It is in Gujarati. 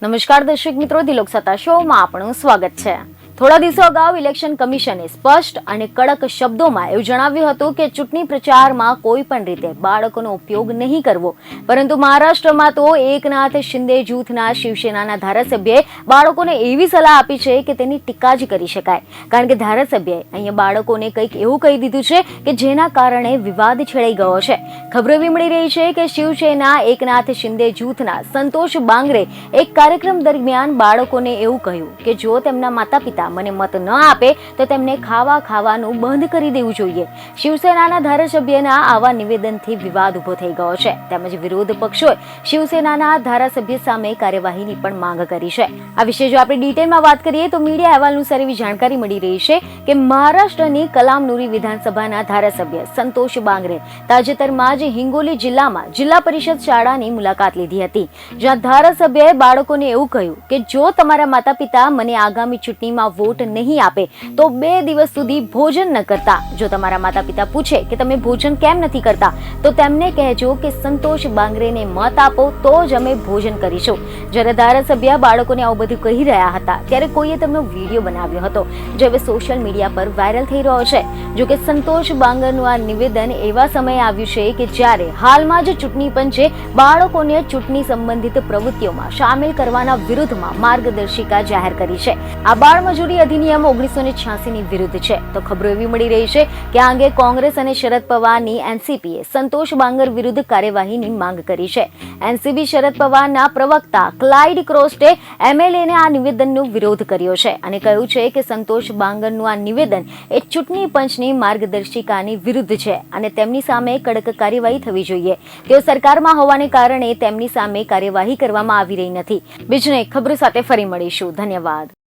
નમસ્કાર દર્શક મિત્રો, દિલોક સત્તા શોમાં આપનું સ્વાગત છે। થોડા દિવસો અગાઉ ઇલેક્શન કમિશને સ્પષ્ટ અને કડક શબ્દોમાં એવું જણાવ્યું હતું કે ચૂંટણી પ્રચારમાં કોઈ પણ રીતે બાળકોનો ઉપયોગ નહીં કરવો, પરંતુ મહારાષ્ટ્રમાં તો એકનાથ શિંદે જૂથના શિવસેનાના ધારાસભ્યએ બાળકોને એવી સલાહ આપી છે કે તેની ટીકા જ કરી શકાય, કારણ કે ધારાસભ્યએ અહીંયા બાળકોને કંઈક એવું કહી દીધું છે કે જેના કારણે વિવાદ છેડાઈ ગયો છે। ખબરો એવી મળી રહી છે કે શિવસેના એકનાથ શિંદે જૂથના સંતોષ બાંગરે એક કાર્યક્રમ દરમિયાન બાળકોને એવું કહ્યું કે જો તેમના માતા પિતા મને મત ન આપે તો તેમને ખાવાનું બંધ કરી દેવું જોઈએ। શિવસેનાના ધારાસભ્યના આવા નિવેદનથી વિવાદ ઉભો થઈ ગયો છે, તેમજ વિરોધ પક્ષોએ શિવસેનાના ધારાસભ્ય સામે કાર્યવાહીની પણ માંગ કરી છે। આ વિશે જો આપણે ડિટેલમાં વાત કરીએ તો મીડિયા અહેવાલ અનુસાર એવી જાણકારી મળી રહી છે કે મહારાષ્ટ્રની કલામનુરી વિધાનસભાના ધારાસભ્ય સંતોષ બાંગરે તાજેતરમાં જ હિંગોલી જિલ્લામાં જિલ્લા પરિષદ શાળાની મુલાકાત લીધી હતી, જ્યાં ધારાસભ્યએ બાળકોને એવું કહ્યું કે જો તમારા માતા પિતા મને આગામી ચૂંટણીમાં વોટ નહીં આપે તો 2 દિવસ સુધી ભોજન ન કરતા। જો તમારા માતા પિતા પૂછે કે તમે ભોજન કેમ નથી કરતા તો તેમને કહેજો કે સંતોષ બાંગરેને મત આપો તો જ અમે ભોજન કરીશું। જ્યારે ધારાસભ્ય બાળકોને આવું બધું કહી રહ્યા હતા ત્યારે કોઈએ તેમનો વિડીયો બનાવ્યો હતો, જે હવે સોશિયલ મીડિયા પર વાયરલ થઈ રહ્યો છે। જો કે સંતોષ બાંગરનું આ નિવેદન એવા સમયે આવ્યું છે કે જ્યારે હાલમાં જ ચૂંટણી પંચે બાળકોને ચૂંટણી સંબંધિત પ્રવૃત્તિઓમાં સામેલ કરવાના વિરુદ્ધમાં માર્ગદર્શિકા જાહેર કરી છે। આ બાળમજૂરી અધિનિયમ 1986 ની વિરુદ્ધ છે, તો ખબરો એવી મળી રહી છે કે આ અંગે કોંગ્રેસ અને શરદ પવારની એનસીપીએ સંતોષ બાંગર વિરુદ્ધ કાર્યવાહીની માંગ કરી છે। એનસીપી શરદ પવારના પ્રવક્તા ક્લાઇડ ક્રોસ્ટે એમએલએને આ નિવેદનનો વિરોધ કર્યો છે અને કહ્યું છે કે સંતોષ બાંગરનું આ નિવેદન એ ચૂંટણી પંચની માર્ગદર્શિકાની વિરુદ્ધ છે અને તેમની સામે કડક કાર્યવાહી થવી જોઈએ। તેઓ સરકારમાં હોવાને કારણે તેમની સામે કાર્યવાહી કરવામાં આવી રહી નથી। બીજી એક ખબરો સાથે ફરી મળીશું। ધન્યવાદ।